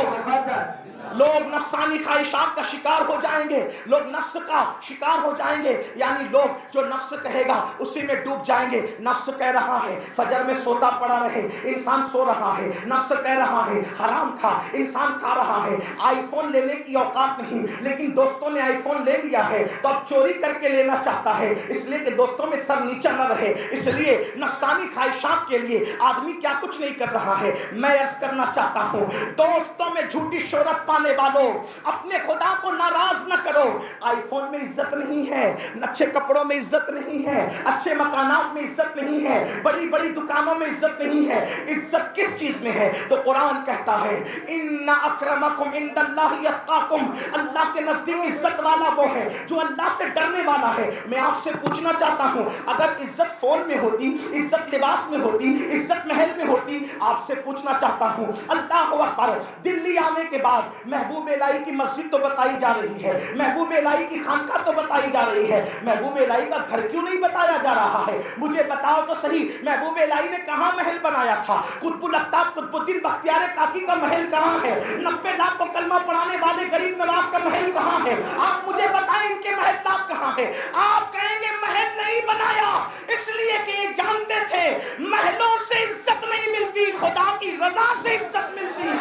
رسالت، لوگ نفسانی خواہشات کا شکار ہو جائیں گے، لوگ نفس کا شکار ہو جائیں گے، یعنی لوگ جو نفس کہے گا اسی میں ڈوب جائیں گے۔ نفس کہہ رہا ہے فجر میں سوتا پڑا رہے، انسان سو رہا ہے۔ نفس کہہ رہا ہے حرام کھا، انسان کھا رہا ہے۔ آئی فون لینے کی اوقات نہیں، لیکن دوستوں نے آئی فون لے لیا ہے تو اب چوری کر کے لینا چاہتا ہے، اس لیے کہ دوستوں میں سر نیچا نہ رہے۔ اس لیے نفسانی خواہشات کے لیے آدمی کیا کچھ نہیں کر رہا ہے۔ میں عرض کرنا چاہتا ہوں، دوستوں میں جھوٹی شہرت پانے والوں، اپنے خدا کو ناراض نہ کرو۔ آئی فون میں عزت نہیں ہے، اچھے کپڑوں میں عزت نہیں ہے، اچھے مکانات میں عزت نہیں ہے، بڑی بڑی دکانوں میں عزت نہیں ہے۔ عزت کس چیز میں ہے؟ تو قرآن کہتا ہے ان اکرمکم عند اللہ اتقاکم، اللہ کے نزدیک عزت والا وہ ہے جو اللہ سے ڈرنے والا ہے۔ میں آپ سے پوچھنا چاہتا ہوں، اگر عزت فون میں ہوتی، عزت لباس میں ہوتی، عزت محل میں ہوتی، آپ سے پوچھنا چاہتا ہوں، اللہ اکبر، دلی آنے کے بعد محبوب الہی کی مسجد تو بتائی جا رہی ہے، محبوب الہی کی خانقاہ تو بتائی جا رہی ہے، محبوب الہی کا گھر کیوں نہیں بتایا جا رہا ہے؟ مجھے بتاؤ تو صحیح، محبوب الہی نے کہاں محل بنایا تھا؟ قطب الاقطاب قطب الدین بختیار کاکی کا محل کہاں ہے؟ 90 لاکھ کو کلمہ پڑھانے والے غریب نواز کا محل کہاں ہے؟ آپ مجھے بتائیں ان کے محلات کہاں ہے؟ آپ کہیں گے محل نہیں بنایا، اس لیے کہ یہ جانتے تھے محلوں سے عزت نہیں ملتی، خدا کی رضا سے عزت ملتی۔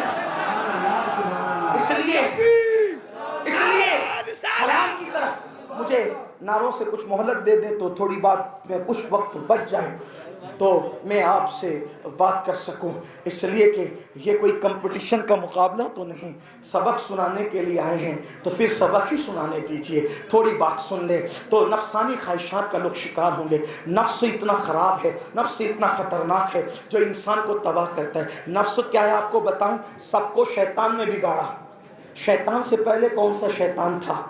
اس لیے حرام کی طرف مجھے ناروں سے کچھ مہلت دے دیں تو تھوڑی بات میں کچھ وقت بچ جائے تو میں آپ سے بات کر سکوں، اس لیے کہ یہ کوئی کمپٹیشن کا مقابلہ تو نہیں، سبق سنانے کے لیے آئے ہیں تو پھر سبق ہی سنانے دیجیے، تھوڑی بات سن لیں تو نفسانی خواہشات کا لوگ شکار ہوں گے۔ نفس اتنا خراب ہے، نفس اتنا خطرناک ہے جو انسان کو تباہ کرتا ہے۔ نفس کیا ہے آپ کو بتاؤں، سب کو شیطان نے بگاڑا۔ شیطان سے پہلے کون سا شیطان تھا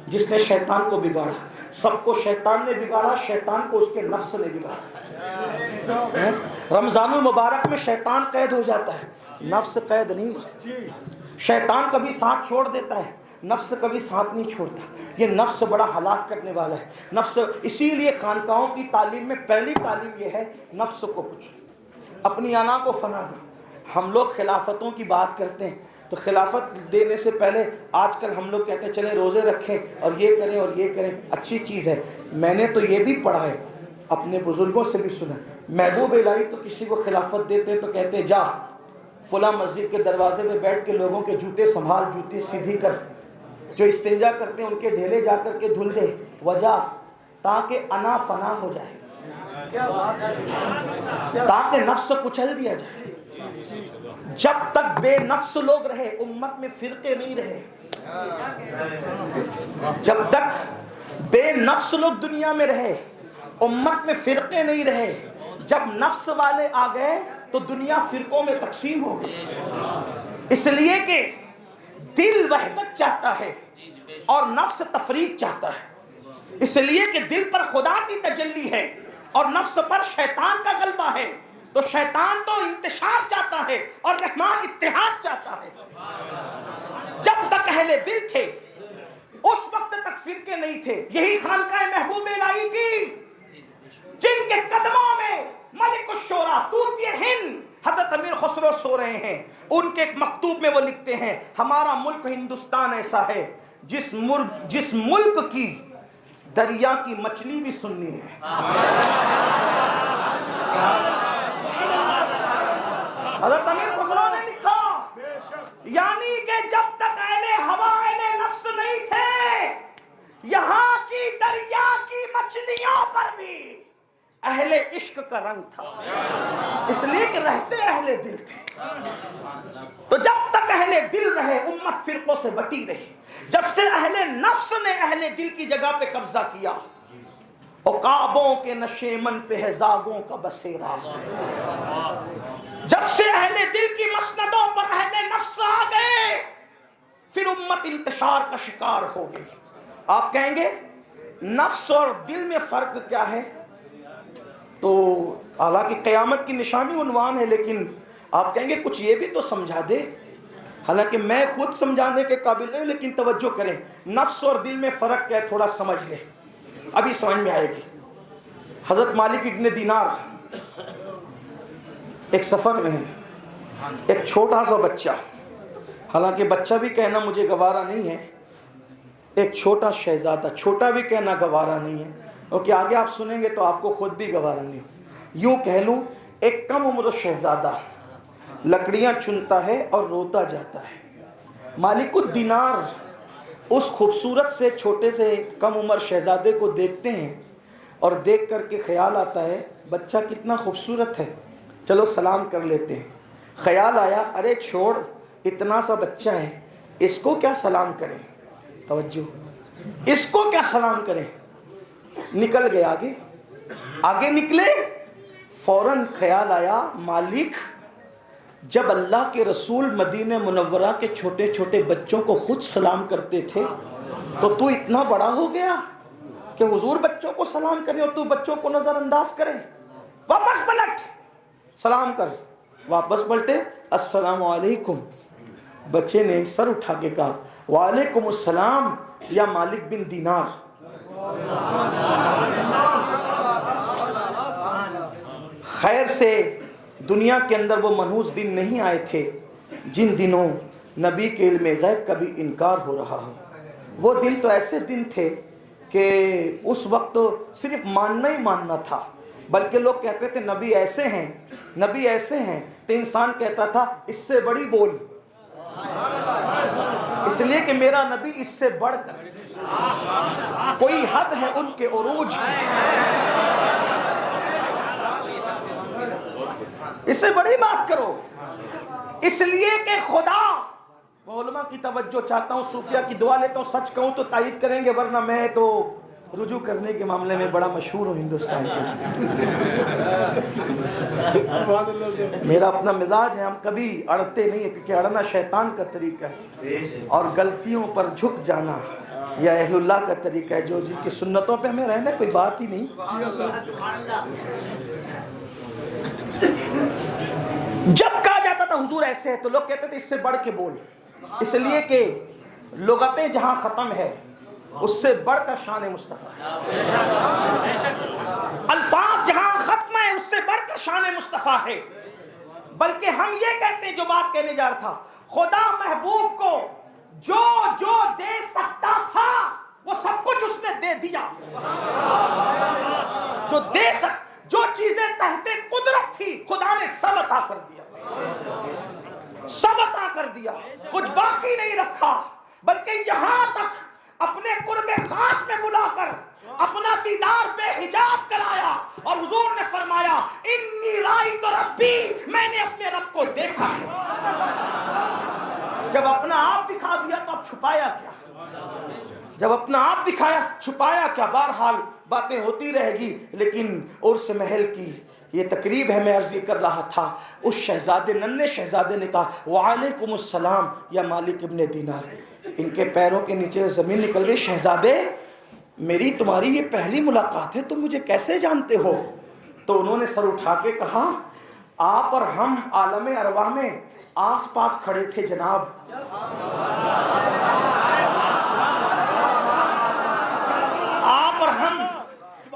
جس نے شیطان کو بگاڑا؟ سب کو شیطان نے بگاڑا، شیطان کو اس کے نفس نے بگاڑا۔ رمضان المبارک میں شیطان قید ہو جاتا ہے، نفس قید نہیں ہوتا۔ شیطان کبھی ساتھ چھوڑ دیتا ہے، نفس کبھی ساتھ نہیں چھوڑتا۔ یہ نفس بڑا ہلاک کرنے والا ہے نفس۔ اسی لیے خانقاہوں کی تعلیم میں پہلی تعلیم یہ ہے، نفس کو کچھ اپنی انا کو فنا دو۔ ہم لوگ خلافتوں کی بات کرتے ہیں تو خلافت دینے سے پہلے آج کل ہم لوگ کہتے ہیں چلیں روزے رکھیں اور یہ کریں اور یہ کریں، اچھی چیز ہے۔ میں نے تو یہ بھی پڑھا ہے، اپنے بزرگوں سے بھی سنا، محبوب الہی تو کسی کو خلافت دیتے ہیں تو کہتے جا فلاں مسجد کے دروازے پہ بیٹھ کے لوگوں کے جوتے سنبھال، جوتے سیدھی کر، جو استنجا کرتے ہیں ان کے ڈھیلے جا کر کے دھل دے، وجہ تاکہ انا فنا ہو جائے، تاکہ نفس کچل دیا جائے۔ جب تک بے نفس لوگ رہے امت میں فرقے نہیں رہے، جب تک بے نفس لوگ دنیا میں رہے امت میں فرقے نہیں رہے۔ جب نفس والے آ گئے تو دنیا فرقوں میں تقسیم ہو گئی، اس لیے کہ دل وحدت چاہتا ہے اور نفس تفریق چاہتا ہے۔ اس لیے کہ دل پر خدا کی تجلی ہے اور نفس پر شیطان کا غلبہ ہے، تو شیطان تو انتشار چاہتا ہے اور رحمان اتحاد چاہتا ہے۔ جب تک تک اہل دل تھے اس وقت تک فرقے نہیں تھے. یہی خانقاہ محبوب الہی کی جن کے قدموں میں ملک الشورى طوطی ہند حضرت امیر خسرو سو رہے ہیں. ان کے ایک مکتوب میں وہ لکھتے ہیں ہمارا ملک ہندوستان ایسا ہے جس ملک کی دریا کی مچھلی بھی سنی ہے. حضرت امیر خسرو نے لکھا یعنی کہ جب تک اہل ہوا اہل نفس نہیں تھے یہاں کی دریا کی مچھلیوں پر بھی اہل عشق کا رنگ تھا, اس لیے کہ رہتے اہل دل تھے. تو جب تک اہل دل رہے امت فرقوں سے بٹی رہی. جب سے اہل نفس نے اہل دل کی جگہ پہ قبضہ کیا عقابوں کے نشیمن پہ ہے زاغوں کا بسیرا. جب سے اہل دل کی مسندوں پر اہل نفس آ گئے پھر امت انتشار کا شکار ہو گئی. آپ کہیں گے نفس اور دل میں فرق کیا ہے؟ تو حالانکہ قیامت کی نشانی عنوان ہے لیکن آپ کہیں گے کچھ یہ بھی تو سمجھا دے. حالانکہ میں خود سمجھانے کے قابل نہیں لیکن توجہ کریں نفس اور دل میں فرق کیا ہے تھوڑا سمجھ لیں ابھی سمجھ میں آئے گی. حضرت مالک ابن دینار ایک سفر میں ہے. ایک چھوٹا سا بچہ, حالانکہ بچہ بھی کہنا مجھے گوارا نہیں ہے, ایک چھوٹا شہزادہ, چھوٹا بھی کہنا گوارا نہیں ہے کیونکہ آگے آپ سنیں گے تو آپ کو خود بھی گوارا نہیں. یوں کہہ لوں ایک کم عمر شہزادہ لکڑیاں چنتا ہے اور روتا جاتا ہے. مالک الدینار اس خوبصورت سے چھوٹے سے کم عمر شہزادے کو دیکھتے ہیں اور دیکھ کر کے خیال آتا ہے بچہ کتنا خوبصورت ہے, چلو سلام کر لیتے ہیں. خیال آیا ارے چھوڑ اتنا سا بچہ ہے اس کو کیا سلام کریں, توجہ اس کو کیا سلام کریں. نکل گئے آگے نکلے فوراً خیال آیا مالک جب اللہ کے رسول مدینہ منورہ کے چھوٹے چھوٹے بچوں کو خود سلام کرتے تھے تو اتنا بڑا ہو گیا کہ حضور بچوں کو سلام کرے اور تو بچوں کو نظر انداز کرے. واپس پلٹ سلام کر. واپس پلٹے السلام علیکم. بچے نے سر اٹھا کے کہا وعلیکم السلام یا مالک بن دینار. خیر سے دنیا کے اندر وہ منحوس دن نہیں آئے تھے جن دنوں نبی کے علم غیب کا بھی انکار ہو رہا ہو. وہ دن تو ایسے دن تھے کہ اس وقت صرف ماننا ہی ماننا تھا, بلکہ لوگ کہتے تھے نبی ایسے ہیں نبی ایسے ہیں تو انسان کہتا تھا اس سے بڑی بول, اس لیے کہ میرا نبی اس سے بڑھ کر کوئی حد ہے ان کے عروج کی, اس سے بڑی بات کرو. اس لیے کہ خدا, علماء کی توجہ چاہتا ہوں, صوفیہ کی دعا لیتا ہوں, سچ کہوں تو تائید کریں گے ورنہ میں تو رجوع کرنے کے معاملے میں بڑا مشہور ہوں ہندوستان کے. میرا اپنا مزاج ہے, ہم کبھی اڑتے نہیں ہیں کیونکہ اڑنا شیطان کا طریقہ ہے اور غلطیوں پر جھک جانا یا اہل اللہ کا طریقہ ہے جو جن کی سنتوں پہ ہمیں رہنا کوئی بات ہی نہیں. جب کہا جاتا تھا حضور ایسے ہے تو لوگ کہتے تھے اس سے بڑھ کے بول, اس لیے کہ لغتیں جہاں ختم ہے اس سے بڑھ کر شان مصطفیٰ, الفاظ جہاں ختم ہے اس سے بڑھ کر شان مصطفیٰ ہے. بلکہ ہم یہ کہتے ہیں جو بات کہنے جا رہا تھا خدا محبوب کو جو دے سکتا تھا وہ سب کچھ اس نے دے دیا. جو چیزیں تحت قدرت تھی خدا نے سب عطا کر دیا, سب عطا کر دیا, کچھ باقی نہیں رکھا. بلکہ یہاں تک اپنے قرب خاص میں بلا کر اپنا دیدار بے حجاب کرایا اور حضور نے فرمایا انی رأیت ربی, میں نے اپنے رب کو دیکھا ہے. جب اپنا آپ دکھا دیا تو اب چھپایا کیا, جب اپنا آپ دکھایا چھپایا کیا. بہرحال باتیں ہوتی رہے گی لیکن عرس محل کی یہ تقریب ہے. میں عرض یہ کر رہا تھا اس شہزادے ننھے شہزادے نے کہا وعلیکم السلام یا مالک ابن دینار. ان کے پیروں کے نیچے زمین نکل گئی. شہزادے میری تمہاری یہ پہلی ملاقات ہے, تم مجھے کیسے جانتے ہو؟ تو انہوں نے سر اٹھا کے کہا آپ اور ہم عالم ارواح میں آس پاس کھڑے تھے جناب.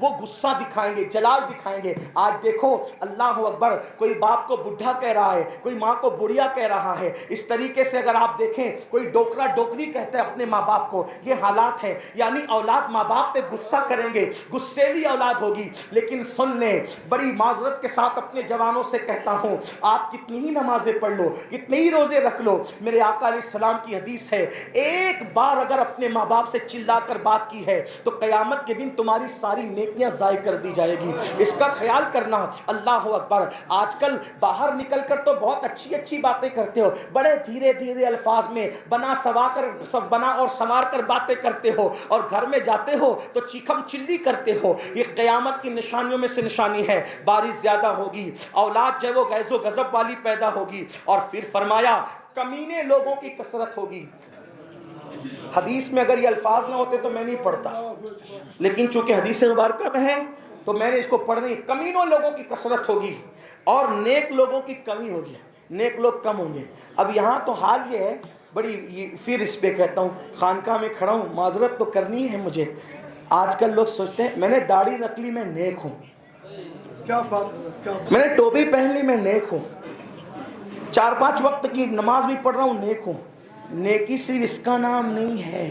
وہ غصہ دکھائیں گے, جلال دکھائیں گے. آج دیکھو اللہ اکبر, کوئی باپ کو بڈھا کہہ رہا ہے, کوئی ماں کو بڑھیا کہہ رہا ہے. اس طریقے سے اگر آپ دیکھیں کوئی ڈوکرا ڈوکری کہتا ہے اپنے ماں باپ کو. یہ حالات ہیں, یعنی اولاد ماں باپ پہ غصہ کریں گے, غصیلی اولاد ہوگی. لیکن سن لیں, بڑی معذرت کے ساتھ اپنے جوانوں سے کہتا ہوں, آپ کتنی ہی نمازیں پڑھ لو, کتنے ہی روزے رکھ لو, میرے آقا علیہ السلام کی حدیث ہے, ایک بار اگر اپنے ماں باپ سے چلا کر بات کی ہے تو قیامت کے دن تمہاری ساری نیکیاں ضائع کر دی جائے گی. اس کا خیال کرنا. اللہ اکبر. آج کل باہر نکل کر تو بہت اچھی اچھی باتیں کرتے ہو, بڑے دھیرے دھیرے الفاظ میں بنا اور سنوار کر باتیں کرتے ہو, اور گھر میں جاتے ہو تو چیخم چلی کرتے ہو. یہ قیامت کی نشانیوں میں سے نشانی ہے. بارش زیادہ ہوگی, اولاد جو ہے وہ غیظ و غضب والی پیدا ہوگی, اور پھر فرمایا کمینے لوگوں کی کثرت ہوگی. حدیث میں اگر یہ الفاظ نہ ہوتے تو میں نہیں پڑھتا, لیکن چونکہ حدیث مبارکہ میں ہے تو میں نے اس کو پڑھ رہی. کمینوں لوگوں کی کثرت ہوگی اور نیک لوگوں کی کمی ہوگی, نیک لوگ کم ہوں گے. اب یہاں تو حال یہ ہے, بڑی پھر اس پہ کہتا ہوں, خانقاہ میں کھڑا ہوں, معذرت تو کرنی ہے مجھے. آج کل لوگ سوچتے ہیں میں نے داڑھی رکھ لی میں نیک ہوں, کیا بات, میں نے ٹوپی پہن لی میں نیک ہوں, 4-5 وقت کی نماز بھی پڑھ رہا ہوں نیک ہوں. نیکی صرف اس کا نام نہیں ہے.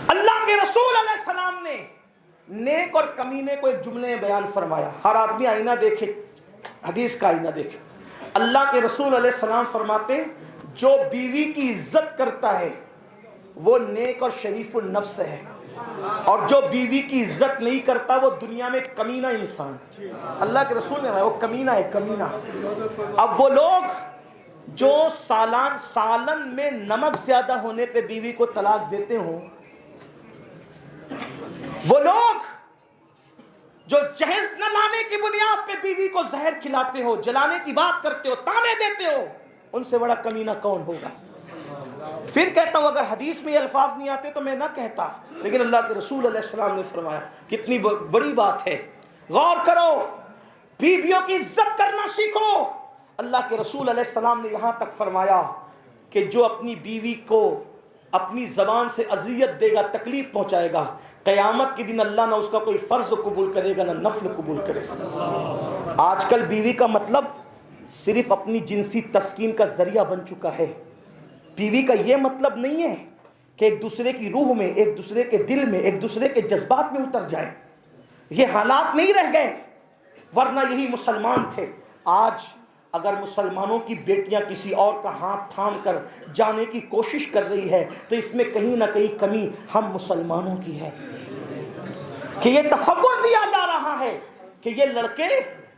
اللہ کے رسول علیہ السلام نے نیک اور کمینے کو ایک جملے میں بیان فرمایا. ہر آدمی آئینہ دیکھے, حدیث کا آئینہ دیکھے. اللہ کے رسول علیہ السلام فرماتے جو بیوی کی عزت کرتا ہے وہ نیک اور شریف النفس ہے, اور جو بیوی کی عزت نہیں کرتا وہ دنیا میں کمینہ انسان. اللہ کے رسول نے وہ کمینہ ہے, کمینہ. اب وہ لوگ جو سالن میں نمک زیادہ ہونے پہ بیوی کو طلاق دیتے ہوں, وہ لوگ جو جہیز نہ لانے کی بنیاد پہ بیوی کو زہر کھلاتے ہو, جلانے کی بات کرتے ہو, تانے دیتے ہو, ان سے بڑا کمینہ کون ہوگا؟ پھر کہتا ہوں اگر حدیث میں یہ الفاظ نہیں آتے تو میں نہ کہتا, لیکن اللہ کے رسول علیہ السلام نے فرمایا. کتنی بڑی بات ہے, غور کرو, بیویوں کی عزت کرنا سیکھو. اللہ کے رسول علیہ السلام نے یہاں تک فرمایا کہ جو اپنی بیوی کو اپنی زبان سے اذیت دے گا, تکلیف پہنچائے گا, قیامت کے دن اللہ نہ اس کا کوئی فرض قبول کرے گا نہ نفل قبول کرے گا. آج کل بیوی کا مطلب صرف اپنی جنسی تسکین کا ذریعہ بن چکا ہے. بیوی کا یہ مطلب نہیں ہے کہ ایک دوسرے کی روح میں, ایک دوسرے کے دل میں, ایک دوسرے کے جذبات میں اتر جائیں. یہ حالات نہیں رہ گئے, ورنہ یہی مسلمان تھے. آج اگر مسلمانوں کی بیٹیاں کسی اور کا ہاتھ تھام کر جانے کی کوشش کر رہی ہے تو اس میں کہیں نہ کہیں کمی ہم مسلمانوں کی ہے. کہ یہ تصور دیا جا رہا ہے کہ یہ لڑکے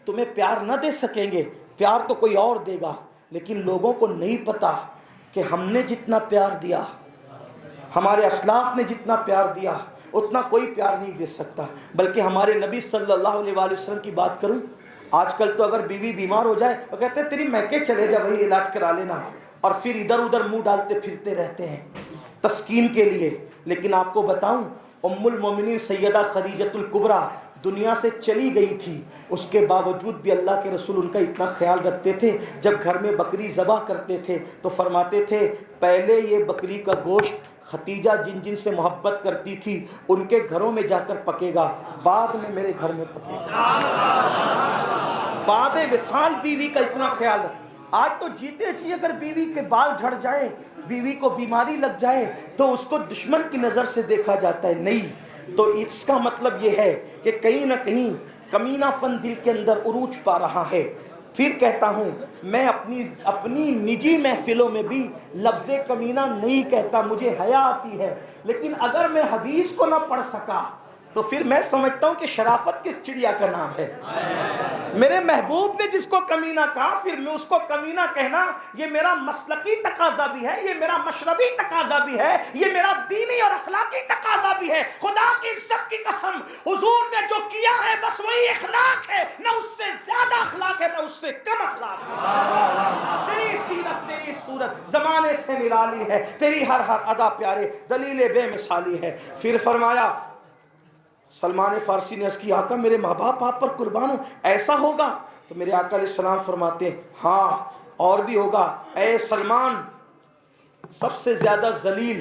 تمہیں پیار نہ دے سکیں گے, پیار تو کوئی اور دے گا. لیکن لوگوں کو نہیں پتا کہ ہم نے جتنا پیار دیا, ہمارے اسلاف نے جتنا پیار دیا, اتنا کوئی پیار نہیں دے سکتا. بلکہ ہمارے نبی صلی اللہ علیہ وآلہ وسلم کی بات کروں, آج کل تو اگر بیوی بیمار ہو جائے تو کہتے ہیں تیری میکے چلے جا, وہی علاج کرا لینا, اور پھر ادھر ادھر منہ ڈالتے پھرتے رہتے ہیں تسکین کے لیے. لیکن آپ کو بتاؤں, ام المومنین سیدہ خدیجۃ الکبریٰ دنیا سے چلی گئی تھی, اس کے باوجود بھی اللہ کے رسول ان کا اتنا خیال رکھتے تھے. جب گھر میں بکری ذبح کرتے تھے تو فرماتے تھے پہلے یہ بکری کا گوشت ختیجہ جن جن سے محبت کرتی تھی ان کے گھروں میں جا کر پکے گا, بعد میں میرے گھر میں پکے گا. بعد وصال بیوی کا اتنا خیال ہے. آج تو جیتے جی اگر بیوی کے بال جھڑ جائیں, بیوی کو بیماری لگ جائے تو اس کو دشمن کی نظر سے دیکھا جاتا ہے. نہیں, تو اس کا مطلب یہ ہے کہ کہیں نہ کہیں کمینہ پن دل کے اندر عروج پا رہا ہے. پھر کہتا ہوں میں اپنی نجی محفلوں میں بھی لفظ کمینہ نہیں کہتا, مجھے حیا آتی ہے. لیکن اگر میں حدیث کو نہ پڑھ سکا تو پھر میں سمجھتا ہوں کہ شرافت کس چڑیا کا نام ہے. میرے محبوب نے جس کو کمینہ کہا, پھر میں اس کو کمینہ کہنا یہ میرا مسلکی تقاضا بھی ہے, یہ میرا مشربی تقاضا بھی ہے, یہ میرا دینی اور اخلاقی تقاضا بھی ہے. خدا کی عزت کی قسم, حضور نے جو کیا ہے بس وہی اخلاق ہے, نہ اس سے زیادہ اخلاق ہے نہ اس سے کم اخلاق ہے. تیری سیرت تیری صورت زمانے سے نرالی ہے, تیری ہر ادا پیارے دلیل بے مثالی ہے. پھر فرمایا, سلمان فارسی نے عرض کی آقا میرے ماں باپ آپ پر قربان ہوں, ایسا ہوگا؟ تو میرے آقا علیہ السلام فرماتے ہیں ہاں اور بھی ہوگا. اے سلمان, سب سے زیادہ ذلیل